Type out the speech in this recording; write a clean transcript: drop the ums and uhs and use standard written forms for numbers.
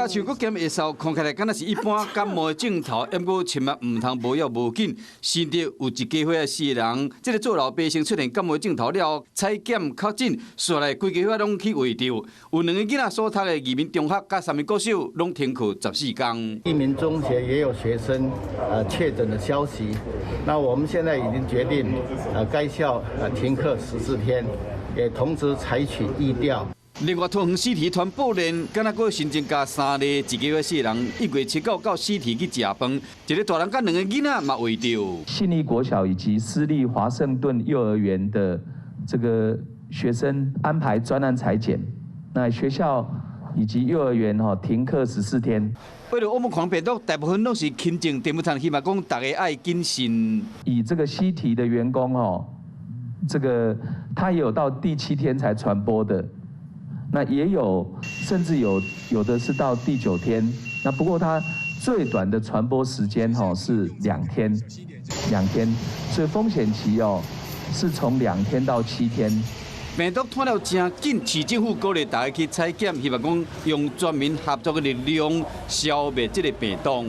像佫兼会扫，看起来敢若是一般感冒的症头，不过千万唔通无要无紧，甚至有一家伙死人，这个做老百姓出现感冒的症头了，采检确诊，煞来规家伙拢去围掉，有2个囡仔所读的移民中学甲3名国小拢停课14天。一民中学也有学生确诊的消息，那我们现在已经决定该校停课14天，也同时采取疫调。另外，桃园市体传播链，敢若佫新增加3例，一家伙死人，1月7号到市体去食饭，一个大人甲2个囡仔嘛围着。信义国小以及私立华盛顿幼儿园的这个学生安排专案采检，那学校以及幼儿园停课14天。为了我们狂病毒，大部分都是轻症，电不长，希望讲大家爱谨慎。以这个西体的员工这个他也有到第7天才传播的。那也有，甚至有的是到第9天。那不过它最短的传播时间是2天，所以风险期是从2天到7天。病毒传了真紧，市政府鼓励大家去采检，希望讲用全民合作的力量消灭这个病毒。